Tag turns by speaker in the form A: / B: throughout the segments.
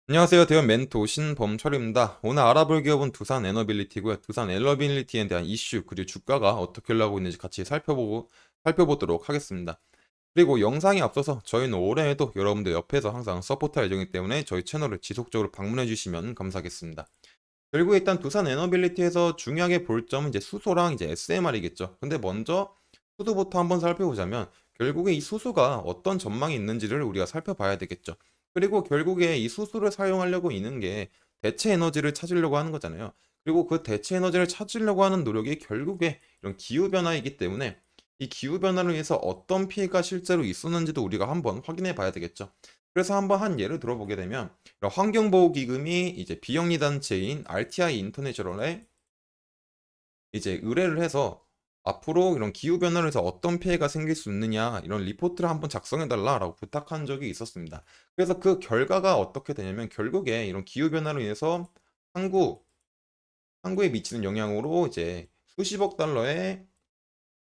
A: 안녕하세요. 대원 멘토 신범철입니다. 오늘 알아볼 기업은 두산 에너빌리티고요. 두산 에너빌리티에 대한 이슈 그리고 주가가 어떻게 올라가고 있는지 같이 살펴보도록 하겠습니다. 그리고 영상에 앞서서 저희는 올해에도 여러분들 옆에서 항상 서포트할 예정이기 때문에 저희 채널을 지속적으로 방문해 주시면 감사하겠습니다. 그리고 일단 두산 에너빌리티에서 중요하게 볼 점은 이제 수소랑 이제 SMR이겠죠. 근데 먼저 수소부터 한번 살펴보자면 결국에 이 수소가 어떤 전망이 있는지를 우리가 살펴봐야 되겠죠. 그리고 결국에 이 수소를 사용하려고 있는 게 대체 에너지를 찾으려고 하는 거잖아요. 그리고 그 대체 에너지를 찾으려고 하는 노력이 결국에 이런 기후 변화이기 때문에 이 기후 변화를 위해서 어떤 피해가 실제로 있었는지도 우리가 한번 확인해 봐야 되겠죠. 그래서 한번 한 예를 들어보게 되면 환경보호기금이 이제 비영리 단체인 RTI 인터내셔널에 이제 의뢰를 해서 앞으로 이런 기후 변화를 해서 어떤 피해가 생길 수 있느냐 이런 리포트를 한번 작성해 달라라고 부탁한 적이 있었습니다. 그래서 그 결과가 어떻게 되냐면 결국에 이런 기후 변화로 인해서 항구 항구에 미치는 영향으로 이제 수십억 달러의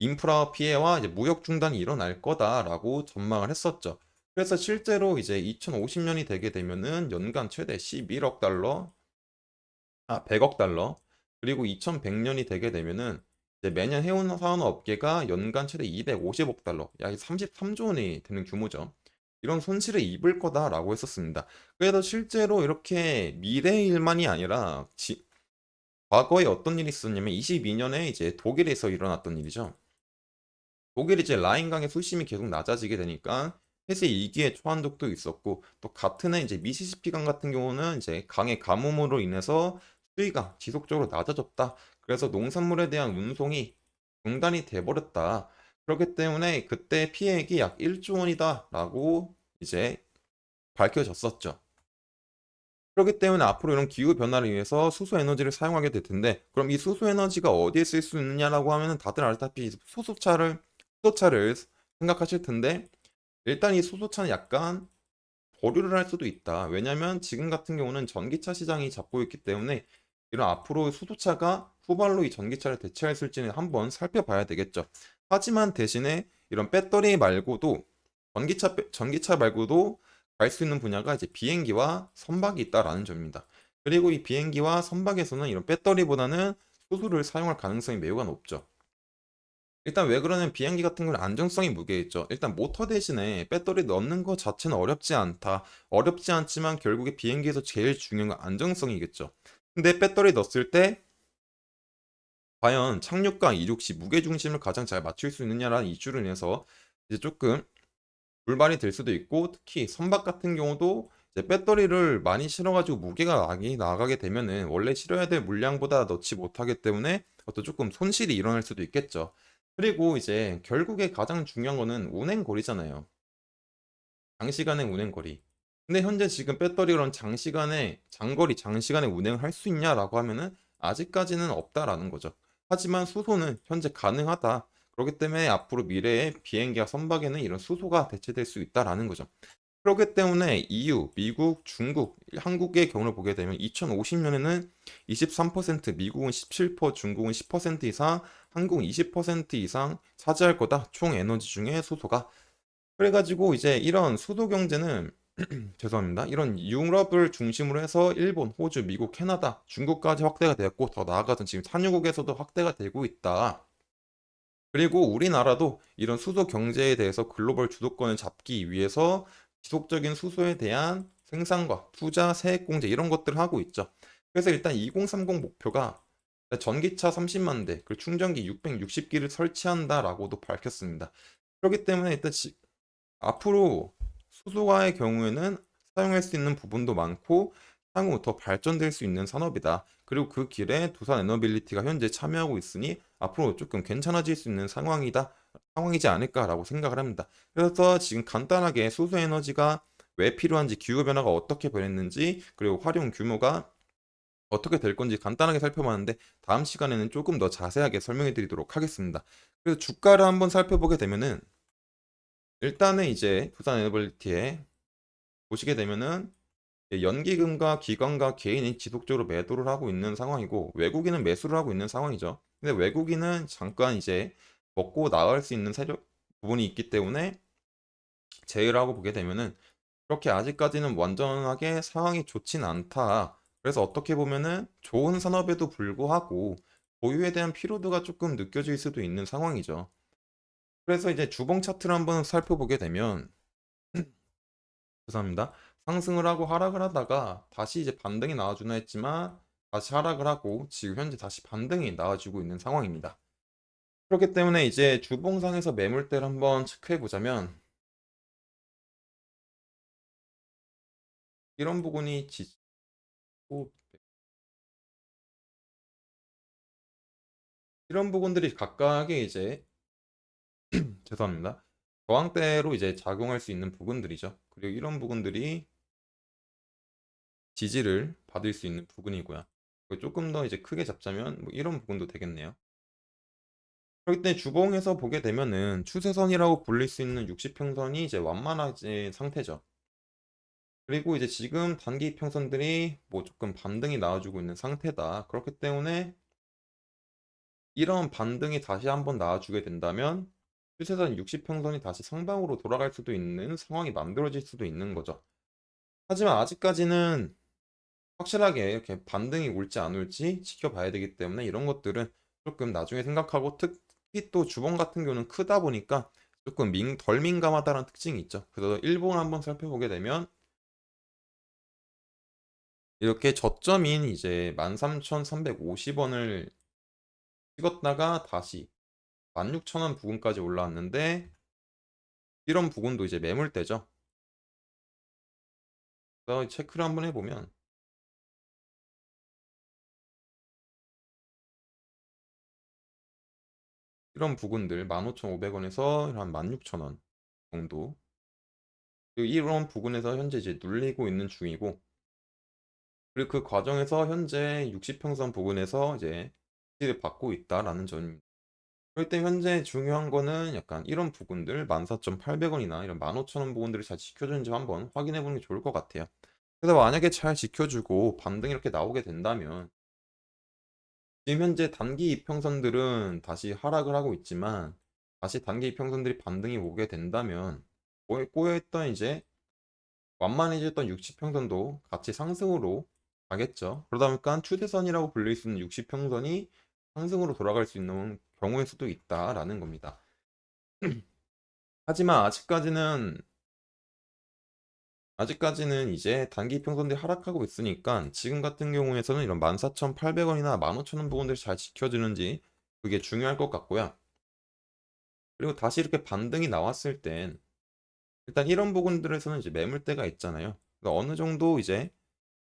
A: 인프라 피해와 이제 무역 중단이 일어날 거다라고 전망을 했었죠. 그래서 실제로 이제 2050년이 되게 되면은 연간 최대 11억 달러, 100억 달러, 그리고 2100년이 되게 되면은 이제 매년 해운 산업계가 연간 최대 250억 달러, 약 33조 원이 되는 규모죠. 이런 손실을 입을 거다라고 했었습니다. 그래서 실제로 이렇게 미래의 일만이 아니라 과거에 어떤 일이 있었냐면 22년에 이제 독일에서 일어났던 일이죠. 독일이 이제 라인강의 수심이 계속 낮아지게 되니까 폐쇄 위기에 처한 적도 있었고 또 같은 해 이제 미시시피강 같은 경우는 이제 강의 가뭄으로 인해서 수위가 지속적으로 낮아졌다. 그래서 농산물에 대한 운송이 중단이 돼 버렸다. 그렇기 때문에 그때 피해액이 약 1조 원이다라고 이제 밝혀졌었죠. 그렇기 때문에 앞으로 이런 기후 변화를 위해서 수소 에너지를 사용하게 될 텐데 그럼 이 수소 에너지가 어디에 쓸 수 있느냐라고 하면은 다들 알다시피 수소차를 생각하실 텐데 일단 이 수소차는 약간 보류를 할 수도 있다. 왜냐면 지금 같은 경우는 전기차 시장이 잡고 있기 때문에 이런 앞으로 수소차가 후발로 이 전기차를 대체할지는 한번 살펴봐야 되겠죠. 하지만 대신에 이런 배터리 말고도 전기차 말고도 갈 수 있는 분야가 이제 비행기와 선박이 있다라는 점입니다. 그리고 이 비행기와 선박에서는 이런 배터리보다는 수소를 사용할 가능성이 매우가 높죠. 일단 왜 그러냐면 비행기 같은 건 안정성이 무게있죠. 일단 모터 대신에 배터리 넣는 것 자체는 어렵지 않다. 어렵지 않지만 결국에 비행기에서 제일 중요한 건 안정성이겠죠. 근데 배터리 넣었을 때 과연 착륙과 이륙 시 무게 중심을 가장 잘 맞출 수 있느냐라는 이슈로 인해서 이제 조금 불발이 될 수도 있고 특히 선박 같은 경우도 이제 배터리를 많이 실어가지고 무게가 많이 나가게 되면은 원래 실어야 될 물량보다 넣지 못하기 때문에 어떤 조금 손실이 일어날 수도 있겠죠. 그리고 이제 결국에 가장 중요한 거는 운행거리잖아요. 장시간의 운행거리. 근데 현재 지금 배터리로 장시간에 운행을 할 수 있냐라고 하면은 아직까지는 없다라는 거죠. 하지만 수소는 현재 가능하다. 그렇기 때문에 앞으로 미래의 비행기와 선박에는 이런 수소가 대체될 수 있다라는 거죠. 그렇기 때문에 EU, 미국, 중국, 한국의 경우를 보게 되면 2050년에는 23%, 미국은 17%, 중국은 10% 이상, 한국은 20% 이상 차지할 거다. 총 에너지 중에 수소가. 그래가지고 이제 이런 수도 경제는 죄송합니다. 이런 유럽을 중심으로 해서 일본, 호주, 미국, 캐나다, 중국까지 확대가 되었고 더 나아가서는 지금 산유국에서도 확대가 되고 있다. 그리고 우리나라도 이런 수소 경제에 대해서 글로벌 주도권을 잡기 위해서 지속적인 수소에 대한 생산과 투자, 세액 공제 이런 것들을 하고 있죠. 그래서 일단 2030 목표가 전기차 30만 대, 그리고 충전기 660기를 설치한다라고도 밝혔습니다. 그렇기 때문에 일단 앞으로 수소화의 경우에는 사용할 수 있는 부분도 많고 향후 더 발전될 수 있는 산업이다. 그리고 그 길에 두산 에너빌리티가 현재 참여하고 있으니 앞으로 조금 괜찮아질 수 있는 상황이지 않을까라고 생각을 합니다. 그래서 지금 간단하게 수소 에너지가 왜 필요한지, 기후 변화가 어떻게 변했는지, 그리고 활용 규모가 어떻게 될 건지 간단하게 살펴봤는데 다음 시간에는 조금 더 자세하게 설명해 드리도록 하겠습니다. 그래서 주가를 한번 살펴보게 되면은 일단은 이제 두산 에너빌리티에 보시게 되면은 연기금과 기관과 개인이 지속적으로 매도를 하고 있는 상황이고 외국인은 매수를 하고 있는 상황이죠. 근데 외국인은 잠깐 이제 먹고 나갈 수 있는 세력 부분이 있기 때문에 제외를 하고 보게 되면은 그렇게 아직까지는 완전하게 상황이 좋진 않다. 그래서 어떻게 보면은 좋은 산업에도 불구하고 보유에 대한 피로도가 조금 느껴질 수도 있는 상황이죠. 그래서 이제 주봉 차트를 한번 살펴보게 되면 죄송합니다. 상승을 하고 하락을 하다가 다시 이제 반등이 나와주나 했지만 다시 하락을 하고 지금 현재 다시 반등이 나와주고 있는 상황입니다. 그렇기 때문에 이제 주봉상에서 매물대를 한번 체크해 보자면 이런 부분이 지지고 이런 부분들이 각각의 이제 죄송합니다. 저항대로 이제 작용할 수 있는 부분들이죠. 그리고 이런 부분들이 지지를 받을 수 있는 부분이고요. 조금 더 이제 크게 잡자면 뭐 이런 부분도 되겠네요. 그렇기 때문에 주봉에서 보게 되면은 추세선이라고 불릴 수 있는 60평선이 이제 완만해진 상태죠. 그리고 이제 지금 단기 평선들이 뭐 조금 반등이 나와주고 있는 상태다. 그렇기 때문에 이런 반등이 다시 한번 나와주게 된다면 추세선 60평선이 다시 상방으로 돌아갈 수도 있는 상황이 만들어질 수도 있는 거죠. 하지만 아직까지는 확실하게 이렇게 반등이 올지 안 올지 지켜봐야 되기 때문에 이런 것들은 조금 나중에 생각하고 특히 또 주봉 같은 경우는 크다 보니까 조금 덜 민감하다는 특징이 있죠. 그래서 일봉을 한번 살펴보게 되면 이렇게 저점인 이제 13,350원을 찍었다가 다시 16,000원 부근까지 올라왔는데 이런 부분도 이제 매물대죠. 그래서 체크를 한번 해보면 이런 부분들 15,500원에서 한 16,000원 정도 그리고 이런 부분에서 현재 이제 눌리고 있는 중이고 그리고 그 과정에서 현재 60평선 부분에서 이제 지지를 받고 있다라는 점입니다. 그럴 때 현재 중요한 거는 약간 이런 부분들 14,800원이나 이런 15,000원 부분들을 잘 지켜주는지 한번 확인해 보는 게 좋을 것 같아요. 그래서 만약에 잘 지켜주고 반등이 이렇게 나오게 된다면 지금 현재 단기 이평선들은 다시 하락을 하고 있지만 다시 단기 이평선들이 반등이 오게 된다면 꼬여있던 이제 완만해졌던 60평선도 같이 상승으로 가겠죠. 그러다 보니까 추세선이라고 불릴 수 있는 60평선이 상승으로 돌아갈 수 있는 경우일 수도 있다라는 겁니다. 하지만 아직까지는 이제 단기 평선들이 하락하고 있으니까 지금 같은 경우에서는 이런 14,800원이나 15,000원 부분들을 잘 지켜주는지 그게 중요할 것 같고요. 그리고 다시 이렇게 반등이 나왔을 땐 일단 이런 부분들에서는 이제 매물대가 있잖아요. 그러니까 어느 정도 이제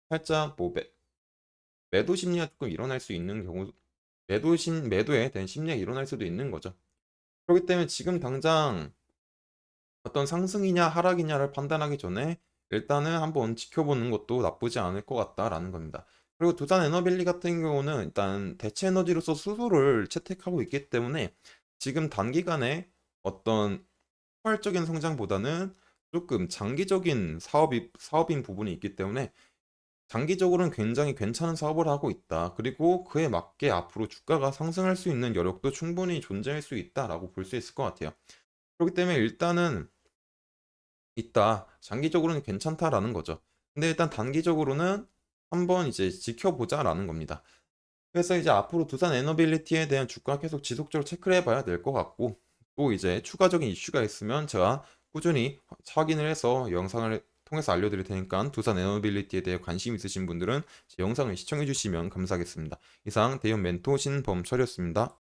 A: 살짝 뭐 매도 심리가 조금 일어날 수 있는 경우 매도에 대한 심리가 일어날 수도 있는 거죠. 그렇기 때문에 지금 당장 어떤 상승이냐 하락이냐를 판단하기 전에 일단은 한번 지켜보는 것도 나쁘지 않을 것 같다라는 겁니다. 그리고 두산 에너빌리 같은 경우는 일단 대체 에너지로서 수소를 채택하고 있기 때문에 지금 단기간에 어떤 포괄적인 성장보다는 조금 장기적인 사업인 부분이 있기 때문에 장기적으로는 굉장히 괜찮은 사업을 하고 있다. 그리고 그에 맞게 앞으로 주가가 상승할 수 있는 여력도 충분히 존재할 수 있다라고 볼 수 있을 것 같아요. 그렇기 때문에 일단은 있다. 장기적으로는 괜찮다라는 거죠. 근데 일단 단기적으로는 한번 이제 지켜보자라는 겁니다. 그래서 이제 앞으로 두산 에너빌리티에 대한 주가 계속 지속적으로 체크를 해봐야 될 것 같고 또 이제 추가적인 이슈가 있으면 제가 꾸준히 확인을 해서 영상을 통해서 알려드릴 테니까 두산 에너빌리티에 대해 관심 있으신 분들은 제 영상을 시청해 주시면 감사하겠습니다. 이상 대형 멘토 신범철이었습니다.